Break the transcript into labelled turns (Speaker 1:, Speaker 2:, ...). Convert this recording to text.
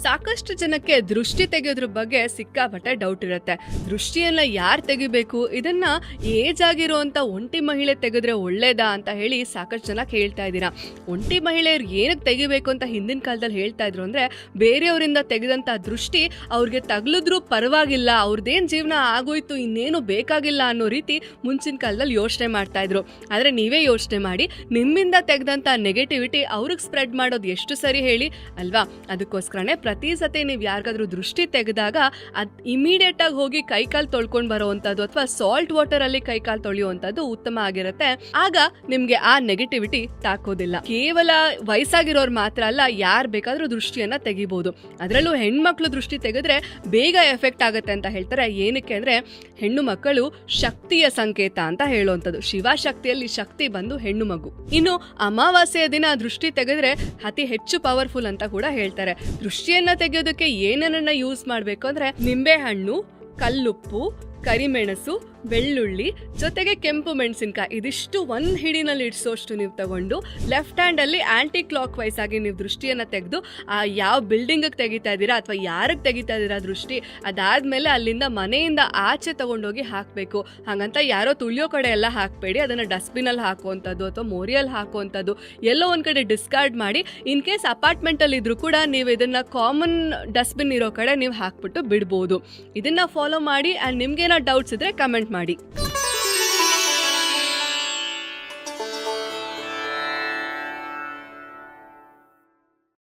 Speaker 1: ಸಾಕಷ್ಟು ಜನಕ್ಕೆ ದೃಷ್ಟಿ ತೆಗೆಯೋದ್ರ ಬಗ್ಗೆ ಸಿಕ್ಕಾಪಟ್ಟೆ ಡೌಟ್ ಇರುತ್ತೆ. ದೃಷ್ಟಿಯನ್ನ ಯಾರು ತೆಗಿಬೇಕು, ಇದನ್ನ ಏಜ್ ಆಗಿರುವಂತ ಒಂಟಿ ಮಹಿಳೆ ತೆಗೆದ್ರೆ ಒಳ್ಳೇದಾ ಅಂತ ಹೇಳಿ ಸಾಕಷ್ಟು ಜನ ಕೇಳ್ತಾ ಇದ್ದೀರಾ. ಒಂಟಿ ಮಹಿಳೆಯರು ಏನಕ್ಕೆ ತೆಗಿಬೇಕು ಅಂತ ಹಿಂದಿನ ಕಾಲದಲ್ಲಿ ಹೇಳ್ತಾ ಇದ್ರು ಅಂದ್ರೆ, ಬೇರೆಯವರಿಂದ ತೆಗೆದಂತ ದೃಷ್ಟಿ ಅವ್ರಿಗೆ ತಗ್ಲಿದ್ರು ಪರವಾಗಿಲ್ಲ, ಅವ್ರದ್ದೇನ್ ಜೀವನ ಆಗೋಯ್ತು, ಇನ್ನೇನು ಬೇಕಾಗಿಲ್ಲ ಅನ್ನೋ ರೀತಿ ಮುಂಚಿನ ಕಾಲದಲ್ಲಿ ಯೋಚನೆ ಮಾಡ್ತಾ ಇದ್ರು. ಆದ್ರೆ ನೀವೇ ಯೋಚನೆ ಮಾಡಿ, ನಿಮ್ಮಿಂದ ತೆಗೆದಂತ ನೆಗೆಟಿವಿಟಿ ಅವ್ರಿಗೆ ಸ್ಪ್ರೆಡ್ ಮಾಡೋದು ಎಷ್ಟು ಸರಿ ಹೇಳಿ ಅಲ್ವಾ? ಅದಕ್ಕೋಸ್ಕರನೇ ಪ್ರತಿ ಸತಿ ನೀವು ಯಾರಿಗಾದ್ರೂ ದೃಷ್ಟಿ ತೆಗೆದಾಗ ಇಮಿಡಿಯೇಟ್ ಆಗಿ ಹೋಗಿ ಕೈಕಾಲು ತೊಳ್ಕೊಂಡು ಬರುವಂತದ್ದು ಅಥವಾ ಸಾಲ್ಟ್ ವಾಟರ್ ಅಲ್ಲಿ ಕೈಕಾಲು ತೊಳೆಯುವಂತದ್ದು ಉತ್ತಮ ಆಗಿರುತ್ತೆ. ಆಗ ನಿಮ್ಗೆ ಆ ನೆಗೆಟಿವಿಟಿ ತಾಕೋದಿಲ್ಲ. ಕೇವಲ ವಯಸ್ಸಾಗಿರೋರು ಮಾತ್ರ ಅಲ್ಲ, ಯಾರು ಬೇಕಾದ್ರೂ ದೃಷ್ಟಿಯನ್ನ ತೆಗಿಬಹುದು. ಅದರಲ್ಲೂ ಹೆಣ್ಮಕ್ಳು ದೃಷ್ಟಿ ತೆಗೆದ್ರೆ ಬೇಗ ಎಫೆಕ್ಟ್ ಆಗುತ್ತೆ ಅಂತ ಹೇಳ್ತಾರೆ. ಏನಕ್ಕೆ ಅಂದ್ರೆ, ಹೆಣ್ಣು ಮಕ್ಕಳು ಶಕ್ತಿಯ ಸಂಕೇತ ಅಂತ ಹೇಳುವಂಥದ್ದು. ಶಿವಶಕ್ತಿಯಲ್ಲಿ ಶಕ್ತಿ ಬಂದು ಹೆಣ್ಣು ಮಗು. ಇನ್ನು ಅಮಾವಾಸ್ಯೆಯ ದಿನ ದೃಷ್ಟಿ ತೆಗೆದ್ರೆ ಅತಿ ಹೆಚ್ಚು ಪವರ್ಫುಲ್ ಅಂತ ಕೂಡ ಹೇಳ್ತಾರೆ. ದೃಷ್ಟಿಯನ್ನ ತೆಗೆಯೋದಕ್ಕೆ ಏನನ್ನ ಯೂಸ್ ಮಾಡ್ಬೇಕು ಅಂದ್ರೆ, ನಿಂಬೆ ಹಣ್ಣು, ಕಲ್ಲುಪ್ಪು, ಕರಿಮೆಣಸು, ಬೆಳ್ಳುಳ್ಳಿ ಜೊತೆಗೆ ಕೆಂಪು ಮೆಣಸಿನಕಾಯಿ, ಇದಿಷ್ಟು ಒಂದ್ ಹಿಡಿನಲ್ಲಿ ಇಡ್ಸೋಷ್ಟು ನೀವು ತಗೊಂಡು ಲೆಫ್ಟ್ ಹ್ಯಾಂಡ್ ಅಲ್ಲಿ ಆಂಟಿ ಕ್ಲಾಕ್ ವೈಸ್ ಆಗಿ ನೀವು ದೃಷ್ಟಿಯನ್ನ ತೆಗೆದು ಆ ಯಾವ ಬಿಲ್ಡಿಂಗ್ ತೆಗಿತಾ ಇದ್ದೀರಾ ಅಥವಾ ಯಾರಿಗೆ ತೆಗಿತಾ ಇದ್ದೀರಾ ದೃಷ್ಟಿ, ಅದಾದ್ಮೇಲೆ ಅಲ್ಲಿಂದ ಮನೆಯಿಂದ ಆಚೆ ತಗೊಂಡೋಗಿ ಹಾಕ್ಬೇಕು. ಹಾಗಂತ ಯಾರೋ ತುಳಿಯೋ ಕಡೆ ಎಲ್ಲ ಹಾಕ್ಬೇಡಿ, ಅದನ್ನ ಡಸ್ಟ್ಬಿನ್ ಅಲ್ಲಿ ಹಾಕುವಂಥದ್ದು ಅಥವಾ ಮೋರಿಯಲ್ಲಿ ಹಾಕುವಂಥದ್ದು, ಎಲ್ಲೋ ಒಂದ್ ಕಡೆ ಡಿಸ್ಕಾರ್ಡ್ ಮಾಡಿ. ಇನ್ ಕೇಸ್ ಅಪಾರ್ಟ್ಮೆಂಟ್ ಅಲ್ಲಿ ಇದ್ರೂ ಕೂಡ ನೀವು ಇದನ್ನ ಕಾಮನ್ ಡಸ್ಟ್ಬಿನ್ ಇರೋ ಕಡೆ ನೀವು ಹಾಕ್ಬಿಟ್ಟು ಬಿಡ್ಬೋದು. ಇದನ್ನ ಫಾಲೋ ಮಾಡಿ. ಅಂಡ್ ನಿಮ್ಗೇನೋ ಡೌಟ್ಸ್ ಇದ್ರೆ ಕಮೆಂಟ್ ಮಾಡಿ.